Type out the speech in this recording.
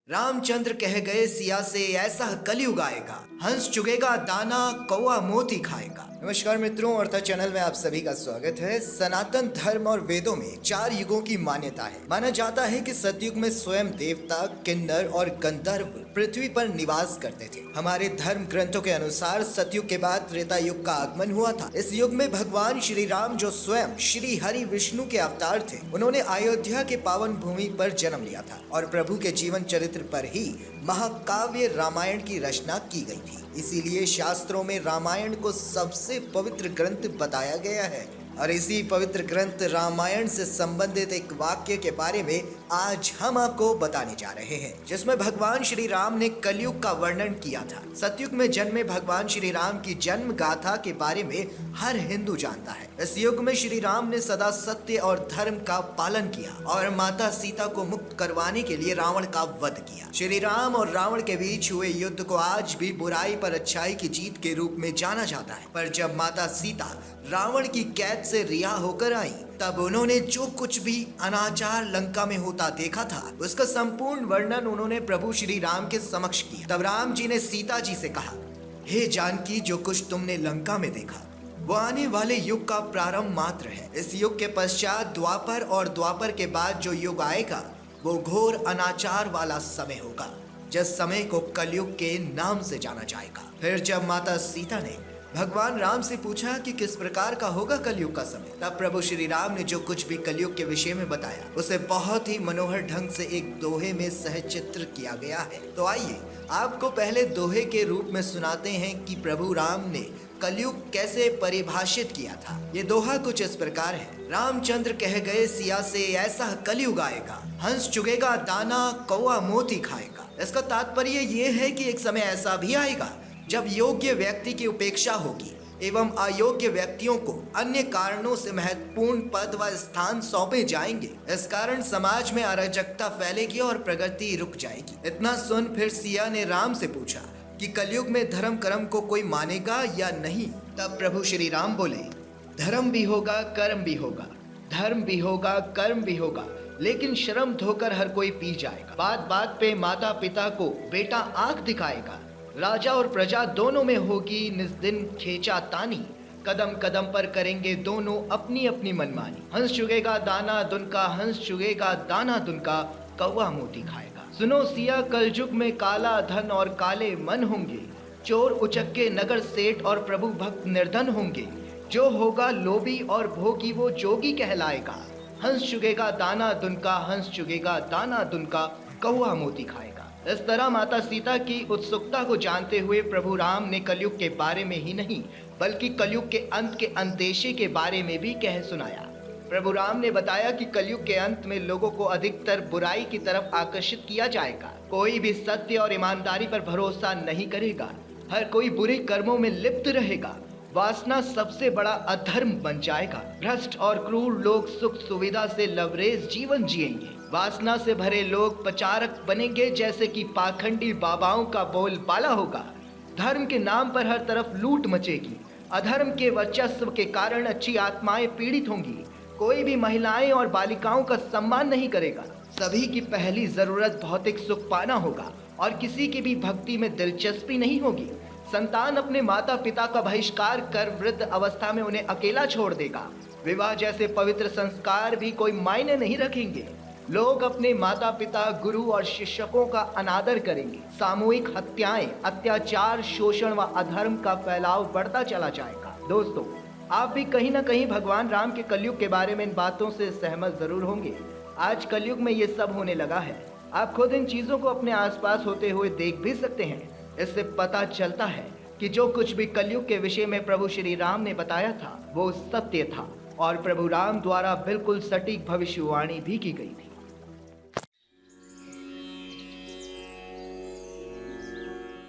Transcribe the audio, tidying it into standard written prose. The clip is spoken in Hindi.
रामचंद्र कह गए सिया से ऐसा कलयुग आएगा, हंस चुगेगा दाना कौआ मोती खाएगा। नमस्कार मित्रों, अर्था चैनल में आप सभी का स्वागत है। सनातन धर्म और वेदों में 4 युगों की मान्यता है। माना जाता है कि सतयुग में स्वयं देवता, किन्नर और गंधर्व पृथ्वी पर निवास करते थे। हमारे धर्म ग्रंथों के अनुसार सतयुग के बाद त्रेता युग का आगमन हुआ था। इस युग में भगवान श्री राम, जो स्वयं श्री हरि विष्णु के अवतार थे, उन्होंने अयोध्या के पावन भूमि पर जन्म लिया था और प्रभु के जीवन चरित्र पर ही महाकाव्य रामायण की रचना की गई थी। इसीलिए शास्त्रों में रामायण को सबसे पवित्र ग्रंथ बताया गया है। और इसी पवित्र ग्रंथ रामायण से संबंधित एक वाक्य के बारे में आज हम आपको बताने जा रहे हैं, जिसमें भगवान श्री राम ने कलयुग का वर्णन किया था। सतयुग में जन्मे भगवान श्री राम की जन्म गाथा के बारे में हर हिंदू जानता है। इस युग में श्री राम ने सदा सत्य और धर्म का पालन किया और माता सीता को मुक्त करवाने के लिए रावण का वध किया। श्री राम और रावण के बीच हुए युद्ध को आज भी बुराई पर अच्छाई की जीत के रूप में जाना जाता है। पर जब माता सीता रावण की कैद से रिहा होकर आई, तब उन्होंने जो कुछ भी अनाचार लंका में होता देखा था, उसका संपूर्ण वर्णन उन्होंने प्रभु श्री राम के समक्ष किया। तब राम जी ने सीता जी से कहा, हे जानकी, जो कुछ तुमने लंका में देखा वो आने वाले युग का प्रारंभ मात्र है। इस युग के पश्चात द्वापर और द्वापर के बाद जो युग आएगा वो घोर अनाचार वाला समय होगा, जिस समय को कलयुग के नाम से जाना जाएगा। फिर जब माता सीता ने भगवान राम से पूछा कि किस प्रकार का होगा कलयुग का समय, तब प्रभु श्री राम ने जो कुछ भी कलयुग के विषय में बताया उसे बहुत ही मनोहर ढंग से एक दोहे में सहचित्र किया गया है। तो आइए आपको पहले दोहे के रूप में सुनाते हैं कि प्रभु राम ने कलयुग कैसे परिभाषित किया था। ये दोहा कुछ इस प्रकार है। रामचंद्र कह गए सिया से ऐसा कलयुग आएगा, हंस चुगेगा दाना कौआ मोती खाएगा। इसका तात्पर्य ये है कि एक समय ऐसा भी आएगा जब योग्य व्यक्ति की उपेक्षा होगी एवं अयोग्य व्यक्तियों को अन्य कारणों से महत्वपूर्ण पद व स्थान सौंपे जाएंगे। इस कारण समाज में अराजकता फैलेगी और प्रगति रुक जाएगी। इतना सुन फिर सिया ने राम से पूछा कि कलयुग में धर्म कर्म को कोई मानेगा या नहीं। तब प्रभु श्री राम बोले, धर्म भी होगा कर्म भी होगा, धर्म भी होगा कर्म भी होगा, लेकिन शर्म धोकर हर कोई पी जाएगा। बात बात पे माता पिता को बेटा आंख दिखाएगा, राजा और प्रजा दोनों में होगी निज दिन खेचा तानी, कदम कदम पर करेंगे दोनों अपनी अपनी मनमानी। हंस चुगेगा दाना दुनका, हंस चुगेगा दाना दुनका, कौवा मोती खाएगा। सुनो सिया, कलयुग में काला धन और काले मन होंगे, चोर उचक्के नगर सेठ और प्रभु भक्त निर्धन होंगे। जो होगा लोभी और भोगी वो जोगी कहलाएगा। हंस चुगेगा दाना दुनका, हंस चुगेगा दाना दुनका, कौवा मोती खाएगा। इस तरह माता सीता की उत्सुकता को जानते हुए प्रभु राम ने कलयुग के बारे में ही नहीं बल्कि कलयुग के अंत के अंदेशे के बारे में भी कह सुनाया। प्रभु राम ने बताया कि कलयुग के अंत में लोगों को अधिकतर बुराई की तरफ आकर्षित किया जाएगा। कोई भी सत्य और ईमानदारी पर भरोसा नहीं करेगा। हर कोई बुरे कर्मों में लिप्त रहेगा। वासना सबसे बड़ा अधर्म बन जाएगा। भ्रष्ट और क्रूर लोग सुख सुविधा से लवरेज जीवन जिएंगे। वासना से भरे लोग प्रचारक बनेंगे, जैसे कि पाखंडी बाबाओं का बोलबाला होगा। धर्म के नाम पर हर तरफ लूट मचेगी। अधर्म के वर्चस्व के कारण अच्छी आत्माएं पीड़ित होंगी। कोई भी महिलाएं और बालिकाओं का सम्मान नहीं करेगा। सभी की पहली जरूरत भौतिक सुख पाना होगा और किसी की भी भक्ति में दिलचस्पी नहीं होगी। संतान अपने माता पिता का बहिष्कार कर वृद्ध अवस्था में उन्हें अकेला छोड़ देगा। विवाह जैसे पवित्र संस्कार भी कोई मायने नहीं रखेंगे। लोग अपने माता पिता, गुरु और शिक्षकों का अनादर करेंगे। सामूहिक हत्याएं, अत्याचार, शोषण व अधर्म का फैलाव बढ़ता चला जाएगा। दोस्तों, आप भी कहीं ना कहीं भगवान राम के कलयुग के बारे में इन बातों से सहमत जरूर होंगे। आज कलयुग में ये सब होने लगा है। आप खुद इन चीजों को अपने आसपास होते हुए देख भी सकते हैं। इससे पता चलता है कि जो कुछ भी कलयुग के विषय में प्रभु श्री राम ने बताया था वो सत्य था और प्रभु राम द्वारा बिल्कुल सटीक भविष्यवाणी भी की गई थी।